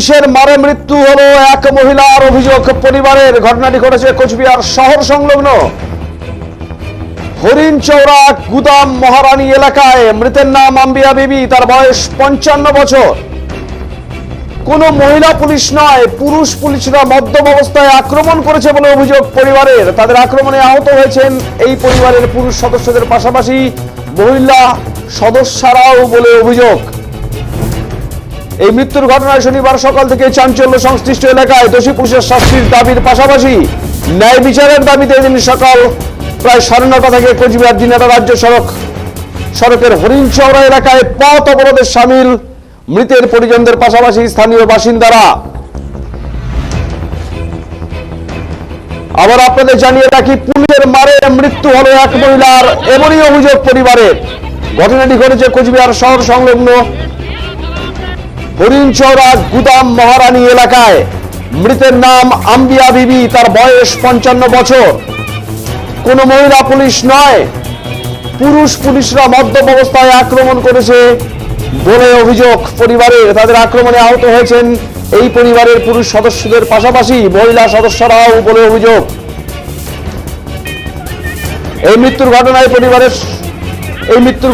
পুলিশের মারে মৃত্যু হলো এক মহিলার, অভিযোগ পরিবারের। ঘটনাটি ঘটেছে কোচবিহার শহর সংলগ্ন হরিণচৌরা গুদাম মহারানী এলাকায়। মৃতের নাম আম্বিয়া বিবি, তার বয়স 55 বছর। কোন মহিলা পুলিশ নয়, পুরুষ পুলিশরা মদ্যপ অবস্থায় আক্রমণ করেছে বলে অভিযোগ পরিবারের। তাদের আক্রমণে আহত হয়েছেন এই পরিবারের পুরুষ সদস্যদের পাশাপাশি মহিলা সদস্যরাও বলে অভিযোগ। এই মৃত্যুর ঘটনায় শনিবার সকাল থেকে চাঞ্চল্য সংশ্লিষ্ট এলাকায়। দোষী পুলিশের শাস্তির দাবির পাশাপাশি ন্যায় বিচারের দাবিতে এদিন সকাল প্রায় 9:30 থেকে কোচবিহার দিনহাটা রাজ্য সড়কের হরিণচৌরা এলাকায় পথ অবরোধে সামিল মৃতের পরিজনদের পাশাপাশি স্থানীয় বাসিন্দারা। আবার আপনাদের জানিয়ে রাখি, পুলিশের মারে মৃত্যু হলো এক মহিলার, এমনই অভিযোগ পরিবারের। ঘটনাটি ঘটেছে কোচবিহার শহর সংলগ্ন হরিণচৌরা গুদাম মহারানী এলাকায়। মৃতের নাম আম্বিয়া বিবি, তার বয়স 55 বছর। কোন মহিলা পুলিশ নয়, পুরুষ পুলিশরা মদ্যপ অবস্থায় আক্রমণ করেছে বলে অভিযোগ পরিবারের। তাদের আক্রমণে আহত হয়েছেন এই পরিবারের পুরুষ সদস্যদের পাশাপাশি মহিলা সদস্যরাও বলে অভিযোগ। এই মৃত্যুর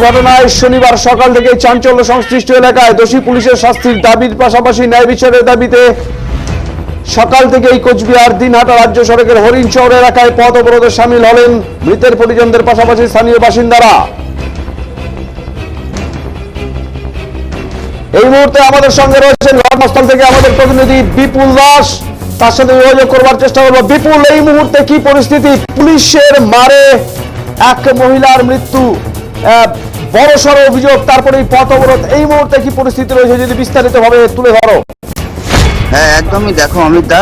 ঘটনায় শনিবার সকাল থেকে চাঞ্চল্য সংশ্লিষ্ট এলাকায়। দোষী পুলিশের শাস্তির দাবির পাশাপাশি ন্যায় বিচারের দাবিতে সকাল থেকেই কোচবিহার দিনহাটা রাজ্য সড়কের হরিণচৌরা এলাকায় পথ অবরোধে সামিল হলেন মৃতের পরিজনদের পাশাপাশি স্থানীয় বাসিন্দারা। এই মুহূর্তে আমাদের সঙ্গে রয়েছেন ঘটনাস্থল থেকে আমাদের প্রতিনিধি বিপুল দাস। তার সাথে যোগাযোগ করবার চেষ্টা করবো। বিপুল, এই মুহূর্তে কি পরিস্থিতি? পুলিশের মারে এক মহিলার মৃত্যু, বড়সড় অভিযোগ, তারপরে পথ অবরোধ, এই মুহূর্তে কি পরিস্থিতি রয়েছে যদি বিস্তারিত ভাবে তুলে ধরো। হ্যাঁ, একদমই। দেখো অমিত দা,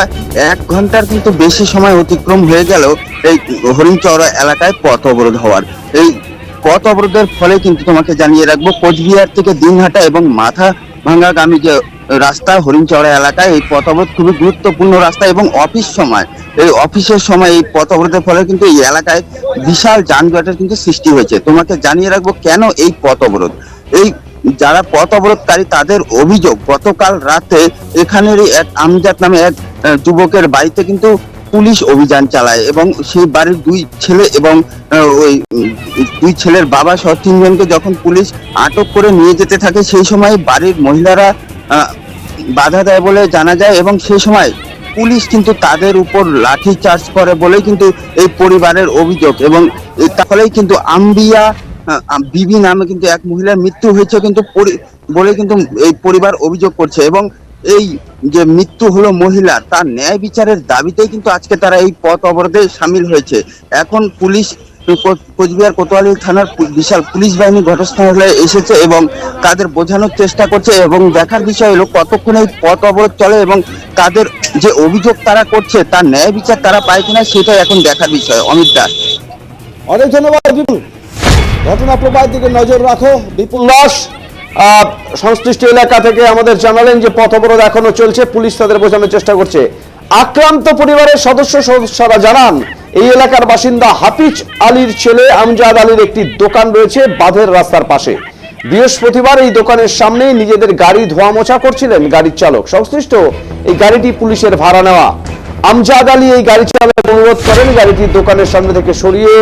1 ঘন্টার কিন্তু বেশি সময় অতিক্রম হয়ে গেল এই হরিণচৌরা এলাকায় পথ অবরোধ হওয়ার। এই পথ অবরোধের ফলে কিন্তু তোমাকে জানিয়ে রাখবো, কোচবিহার থেকে দিনহাটা এবং মাথা ভাঙ্গাগামী যে রাস্তা হরিণচৌরা এলাকায়, এই পথ অবরোধ খুবই গুরুত্বপূর্ণ রাস্তা এবং অফিসের সময় এই পথ অবরোধের ফলে কিন্তু এই এলাকায় বিশাল যানজটের কিন্তু সৃষ্টি হয়েছে। তোমাকে জানিয়ে রাখবো কেন এই পথ অবরোধ। এই যারা পথ অবরোধকারী তাদের অভিযোগ, গতকাল রাতে এখানেরই এক আমজাদ নামে এক যুবকের বাড়িতে কিন্তু পুলিশ অভিযান চালায় এবং সেই বাড়ির 2 ছেলে এবং ওই 2 ছেলের বাবা সহ 3 জনকে যখন পুলিশ আটক করে নিয়ে যেতে থাকে, সেই সময় বাড়ির মহিলারা বাধা দেয় বলে জানা যায় এবং সেই সময় পুলিশ কিন্তু তাদের উপর লাঠি চার্জ করে বলেই কিন্তু এই পরিবারের অভিযোগ। এবং তাহলেই কিন্তু আম্বিয়া বিবি নামে কিন্তু এক মহিলার মৃত্যু হয়েছে কিন্তু বলে কিন্তু এই পরিবার অভিযোগ করছে। এবং এই যে মৃত্যু হলো মহিলার, তার ন্যায় বিচারের দাবিতেই কিন্তু আজকে তারা এই পথ অবরোধে সামিল হয়েছে। এখন পুলিশ কোচবিহার কোতোয়ালি থানার বিশাল পুলিশ বাহিনী ঘটনাস্থলে এসেছে এবং তাদের বোঝানোর চেষ্টা করছে এবং দেখার বিষয় হলো কতক্ষণ এই পথ অবরোধ চলে এবং তাদের যে অভিযোগ তারা করছে তার ন্যায় বিচার তারা পায় কিনা সেটাই এখন দেখার বিষয়। অমিত দাস, অনেক ধন্যবাদ বিপুল। ঘটনা প্রবাহের দিকে নজর রাখো। বিপুল দাস সংশ্লিষ্ট এলাকা থেকে আমাদের জানালেন যে পথ অবরোধ এখনো চলছে, পুলিশ তাদের বোঝানোর চেষ্টা করছে। আক্রান্ত পরিবারের সদস্যরা জানান, এই এলাকার বাসিন্দা হাফিজ আলীর ছেলে আমজাদ আলীর একটি দোকান রয়েছে বাঁধের রাস্তার পাশে। বৃহস্পতিবার এই দোকানের সামনে নিজেদের গাড়ি ধোয়া মোছা করছিলেন গাড়ির চালক। সংশ্লিষ্ট এই গাড়িটি পুলিশের ভাড়া নেওয়া। আমজাদ আলী এই গাড়ি চালকের অনুরোধ করেন গাড়িটি দোকানের সামনে থেকে সরিয়ে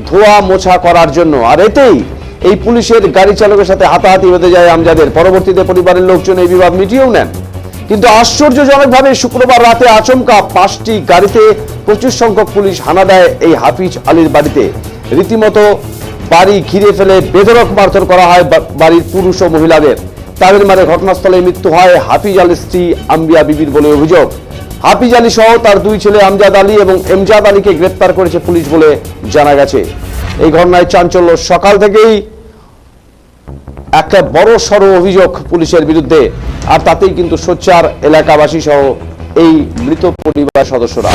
ধোয়া মোছা করার জন্য। আর এতেই এই পুলিশের গাড়ি চালকের সাথে হাতাহাতি বেঁধে যায় আমজাদের। পরবর্তীতে পরিবারের লোকজন এই বিবাদ মিটিয়েও নেন। কিন্তু আশ্চর্যজনকভাবে শুক্রবার রাতে আচমকা 5টি গাড়িতে প্রচুর সংখ্যক পুলিশ হানা দেয় এই হাফিজ আলীর বাড়িতে। রীতিমতো বাড়ি ঘিরে ফেলে বেধড়ক মারধর করা হয় বাড়ির পুরুষ ও মহিলাদের। তাদের মারে ঘটনাস্থলে মৃত্যু হয় হাফিজ আলীর স্ত্রী আম্বিয়া বিবির বলে অভিযোগ। হাফিজ আলী সহ তার 2 ছেলে আমজাদ আলী এবং এমজাদ আলীকে গ্রেপ্তার করেছে পুলিশ বলে জানা গেছে। এই ঘটনায় চাঞ্চল্য সকাল থেকেই, একটা বড় সড় অভিযোগ পুলিশের বিরুদ্ধে, আর তাতেই কিন্তু সোচ্চার এলাকাবাসী সহ এই মৃত পরিবার সদস্যরা।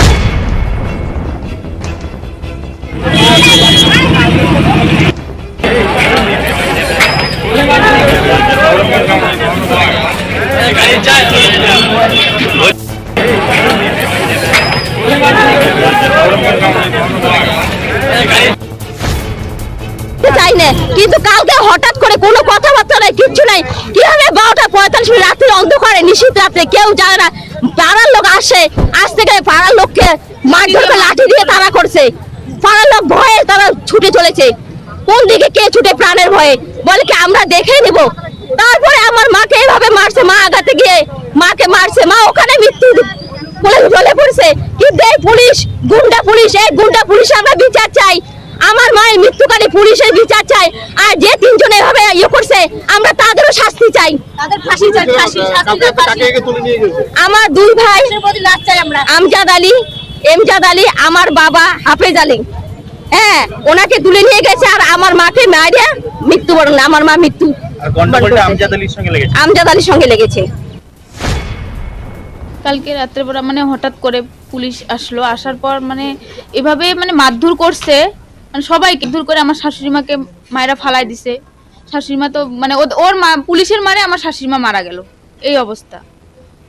চাই না, কিন্তু কালকে হঠাৎ করে কোনো কথাবার্তা নাই, কিচ্ছু নাই। কিভাবে 12টা 45 রাত্রি অন্ধকারে নিশীত রাত রাতে কেউ জানে না। পাড়ার লোক আসতে গেলে পাড়ার লোককে মারধর করে লাঠি দিয়ে তাড়া করছে। পাড়ার লোক ভয়ে তারা ছুটে চলেছে। কোন দিকে কে ছুটে প্রাণের ভয়ে, বলে কি আমরা দেখে নিব। তারপরে আমার মাকে এভাবে মারছে, মা আগাতে গিয়ে মাকে মারছে, মা ওখানে মৃত্যু জ্বলে পড়ছে। কিন্তু এই পুলিশ, গুন্ডা পুলিশ, এই গুন্ডা পুলিশে আমরা বিচার চাই। আমার মায়ের মৃত্যুকালে পুলিশের বিচার চাই। আর যে তিনজন এভাবে করছে আমরা তাদেরও শাস্তি চাই, তাদের ফাঁসি চাই। আমার দুই ভাই আমজাদ আলী, এমজাদ আলী, আমার বাবা হাফেজ আলী, হ্যাঁ ওনাকে তুলে নিয়ে গেছে। আর আমার মাকে মারিয়া মৃত্যুবরণ, আমার মা মৃত্যু আমজাদ আলীর সঙ্গে লেগেছে। কালকে রাত্রেবেলা মানে হঠাৎ করে পুলিশ আসলো, আসার পর মানে এভাবে মানে মারধর করছে, মানে সবাইকে দূর করে আমার শাশুড়ি মাকে মায়েরা ফালাই দিছে। শাশুড়ি মা তো মানে ওর মা পুলিশের মারে আমার শাশুড়ি মা মারা গেল, এই অবস্থা।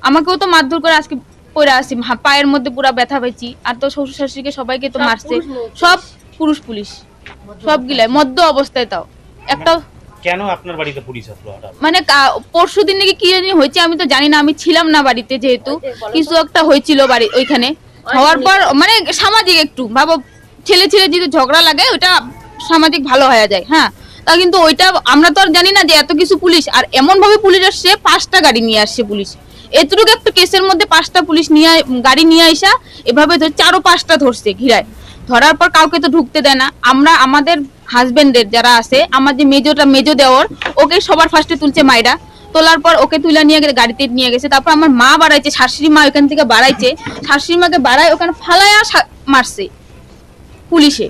আমাকেও তো মারধর করে আজকে পড়ে আসি, পায়ের মধ্যে পুরো ব্যথা পেয়েছি। আর তো শ্বশুর শাশুড়িকে সবাইকে তো মারছে, সব পুলিশ সবগুলাই মধ্য অবস্থায়। তাও একটা কেন আপনার বাড়িতে পুলিশ আসলো? মানে পরশু দিন নাকি কি জানি হয়েছে, আমি তো জানি না, আমি ছিলাম না বাড়িতে, যেহেতু কিছু একটা হয়েছিল বাড়ি ওইখানে। হওয়ার পর মানে সামাজিক একটু ভাবো, ছেলে যদি ঝগড়া লাগে ওটা সামাজিক ভালো হয়ে যায়, হ্যাঁ। তা কিন্তু ওইটা আমরা তো আর জানি না যে এত কিছু পুলিশ। আর এমন ভাবে পুলিশ আসছে, 5টা গাড়ি নিয়ে আসছে পুলিশ। এতটুকু একটা কেসের মধ্যে 5টা পুলিশ গাড়ি নিয়ে আসা, এভাবে 4-5টা ধরছে ঘিরায়। ধরার পর কাউকে তো ঢুকতে দেয় না। আমরা আমাদের হাজবেন্ডের যারা আছে, আমার যে মেজো দেওর, ওকে সবার ফার্স্টে তুলছে মাইরা। তোলার পর ওকে তুলে নিয়ে গেছে, গাড়িতে নিয়ে গেছে। তারপর আমার মা বাড়াইছে, শাশুড়ি মা ওইখান থেকে বাড়াইছে, শাশুড়ি মাকে বাড়ায় ওখানে ফালায়া মারছে পুলিশে।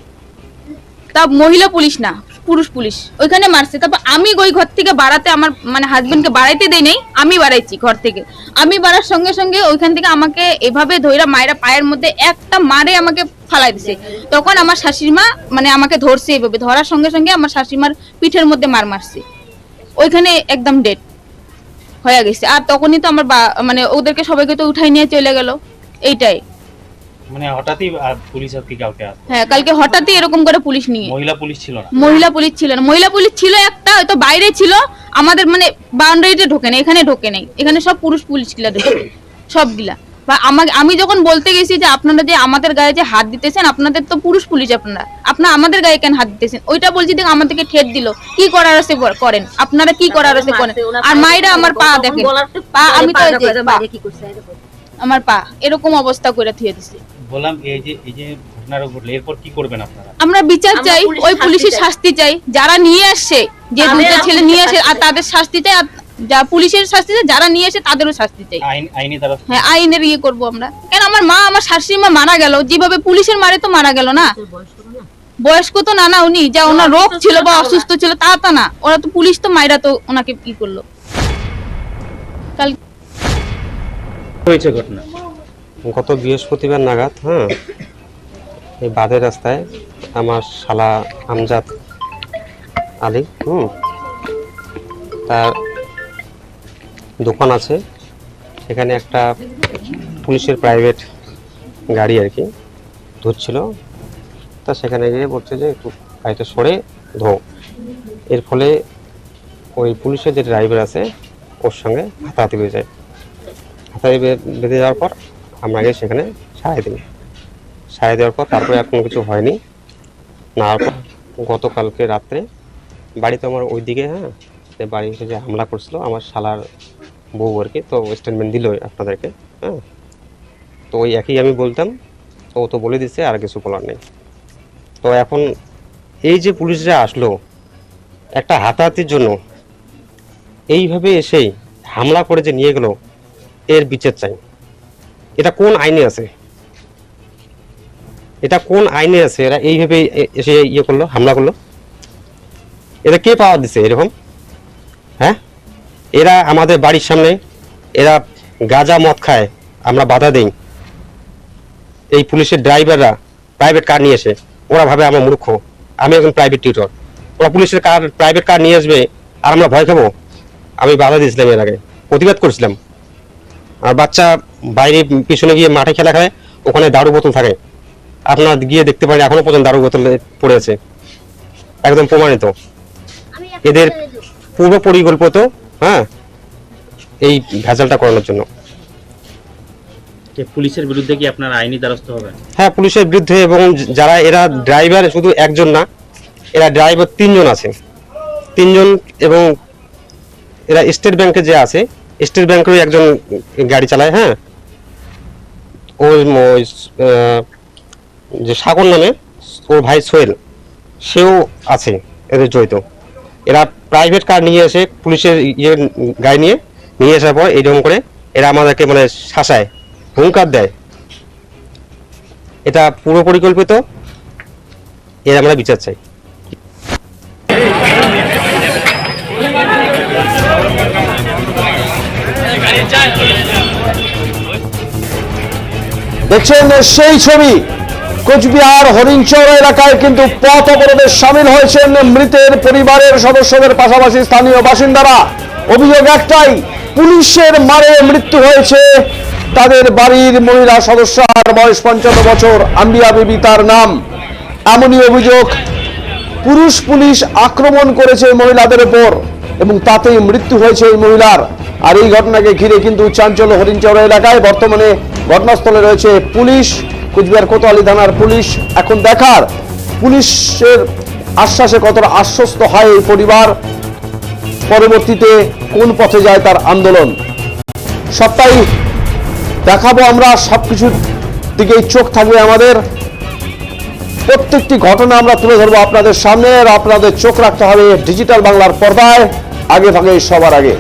তা মহিলা পুলিশ না, পুরুষ পুলিশ ওইখানে মারছে। তারপর আমি ওই ঘর থেকে বাড়াতে, আমার মানে হাজবেন্ডকে বাড়াইতে দেই নাই, আমি বাড়াইছি ঘর থেকে। আমি বাড়ার সঙ্গে সঙ্গে ওইখান থেকে আমাকে এভাবে ধইরা মায়েরা পায়ের মধ্যে একটা মারে আমাকে ফালাই দিছে। তখন আমার শাশুড়ি মা মানে আমাকে ধরছে, এভাবে ধরার সঙ্গে সঙ্গে আমার শাশুড়ি মার পিঠের মধ্যে মারছে, ওইখানে একদম ডেড হয়ে গেছে। আর তখনই তো আমার মানে ওদেরকে সবাইকে তো উঠাই নিয়ে চলে গেল, এইটাই। মানে হঠাৎই পুলিশ আজকে কাউকে আসলো? হ্যাঁ, কালকে হঠাৎই এরকম করে পুলিশ নিয়ে। মহিলা পুলিশ ছিল না? মহিলা পুলিশ ছিল না, মহিলা পুলিশ ছিল একটা, হয়তো বাইরে ছিল, আমাদের মানে বাউন্ডারিতে ঢোকে না, এখানে ঢোকে নাই। এখানে সব পুরুষ পুলিশ গিলা ঢোকে, সবগুলা। বা আমি যখন বলতে গেছি যে আপনারা যে আমাদের গায়ে যে হাত দিতেছেন, আপনাদের তো পুরুষ পুলিশ, আপনারা আমাদের গায়ে কেন হাত দিতেছেন, ওইটা বলছি। দেখ আমাদেরকে ঠেট দিল, কি করার আছে করেন, আপনারা কি করার আছে করেন। আর মাইরা আমার পা দেখেন, পা আমি তো আমার পা এরকম অবস্থা করে থুয়ে দিছে। বললাম এই যে ঘটনাটা ঘটলো, এরপর কি করবেন আপনারা? আমরা বিচার চাই, ওই পুলিশের শাস্তি চাই, যারা নিয়ে আসছে, যে দুটো ছেলে নিয়ে আসে, আর তাদের শাস্তি চাই। আর যা পুলিশের শাস্তি চাই, যারা নিয়ে আসে তাদেরও শাস্তি চাই। আইনি দ্বারা, হ্যাঁ, আইনের ইয়ে করবো আমরা। কেন আমার মা, আমার শাশুড়ি মা মারা গেল যেভাবে পুলিশের মারে, তো মারা গেল না। বয়স্ক তো না উনি, যা ওনার রোগ ছিল বা অসুস্থ ছিল তা না, ওরা তো পুলিশ তো মাইরা তো ওনাকে কি করলো। কাল হয়েছে ঘটনা গত বৃহস্পতিবার নাগাদ, হ্যাঁ, এই বাঁধের রাস্তায় আমার শালা আমজাদ আলী, তার দোকান আছে, সেখানে একটা পুলিশের প্রাইভেট গাড়ি আর কি ধরছিল। তা সেখানে গিয়ে বলছে যে একটু গাড়িটা সরে ধো। এর ফলে ওই পুলিশের যে ড্রাইভার আছে ওর সঙ্গে হাতাহাতি হয়ে যায়। হাতাহাতি বেঁধে যাওয়ার পর আমরা গিয়ে সেখানে সারাই দেওয়ার পর তারপরে আর কোনো কিছু হয়নি। না, গতকালকে রাত্রে বাড়িতে আমার ওইদিকে, হ্যাঁ, বাড়ি এসে যে হামলা করছিল আমার শালার বউ আর কি, তো স্টেটমেন্ট দিল আপনাদেরকে, হ্যাঁ। তো ওই একই আমি বলতাম, তো ও তো বলে দিচ্ছে, আর কিছু বলার নেই। তো এখন এই যে পুলিশরা আসলো একটা হাতাহাতির জন্য, এইভাবে এসেই হামলা করে যে নিয়ে গেল, এর বিচার চাই। এটা কোন আইনে আছে? এরা এইভাবে এসে ইয়ে করলো, হামলা করলো? এটা কে পাওয়া দিছে এরকম? হ্যাঁ, এরা আমাদের বাড়ির সামনে এরা গাঁজা মদ খায়, আমরা বাধা দেই। এই পুলিশের ড্রাইভাররা প্রাইভেট কার নিয়ে এসে, ওরা ভাবে আমরা মূর্খ, আমি একজন প্রাইভেট টিউটর, ওরা পুলিশের প্রাইভেট কার নিয়ে আসবে আর আমরা ভয় খাবো? আমি বাধা দিয়েছিলাম, এর আগে প্রতিবাদ করেছিলাম। আর বাচ্চা বাইরে পিছনে গিয়ে মাঠে খেলা খায়, ওখানে দারু বোতল থাকে, আপনার গিয়ে দেখতে পারেন এখনো পর্যন্ত দারু বোতল পড়ে আছে, একদম প্রমাণিত। এদের পূর্ব পরিকল্পিত, হ্যাঁ, এই ভেজালটা করানোর জন্য। যে পুলিশের বিরুদ্ধে কি আপনার আইনি দ্বারস্থ হবেন? হ্যাঁ, পুলিশের বিরুদ্ধে, এবং যারা এরা ড্রাইভার শুধু একজন না, এরা ড্রাইভার 3 জন আছে, 3 জন, এবং এরা স্টেট ব্যাংকে যে আছে, স্টেট ব্যাংকেরও একজন গাড়ি চালায়। হ্যাঁ, ওই যে সাগর নামে ওর ভাই সোহেল, সেও আছে এদের জড়িত। এরা প্রাইভেট কার নিয়ে এসে পুলিশের গাড়ি নিয়ে আসার পর এইরকম করে এরা আমাদেরকে মানে শাসায়, হুঙ্কার দেয়। এটা পুরো পরিকল্পিত, এর আমরা বিচার চাই। দেখছেন সেই ছবি, কোচবিহার হরিণচর এলাকায় কিন্তু পথ অবরোধে সামিল হয়েছেন মৃতের পরিবারের সদস্যদের পাশাপাশি স্থানীয় বাসিন্দারা। অভিযোগ একটাই, পুলিশের মারে মৃত্যু হয়েছে তাদের বাড়ির মহিলা সদস্য, আর বয়স 55 বছর, আম্বিয়া বিবি তার নাম। এমনই অভিযোগ, পুলিশ আক্রমণ করেছে মহিলাদের উপর এবং তাতেই মৃত্যু হয়েছে এই মহিলার। আর এই ঘটনাকে ঘিরে কিন্তু চাঞ্চল্য হরিণচর এলাকায়। বর্তমানে ঘটনাস্থলে রয়েছে পুলিশ, কুচবিহার কোতোয়ালি থানার পুলিশ। এখন দেখার পুলিশের আশ্বাসে কতটা আশ্বস্ত হয় এই পরিবার, পরবর্তীতে কোন পথে যায় তার আন্দোলন। সবটাই দেখাবো আমরা, সবকিছুর দিকেই চোখ থাকবে আমাদের। প্রত্যেকটি ঘটনা আমরা তুলে ধরবো আপনাদের সামনে, আর আপনাদের চোখ রাখতে হবে ডিজিটাল বাংলার পর্দায়, আগে ভাগে সবার আগে।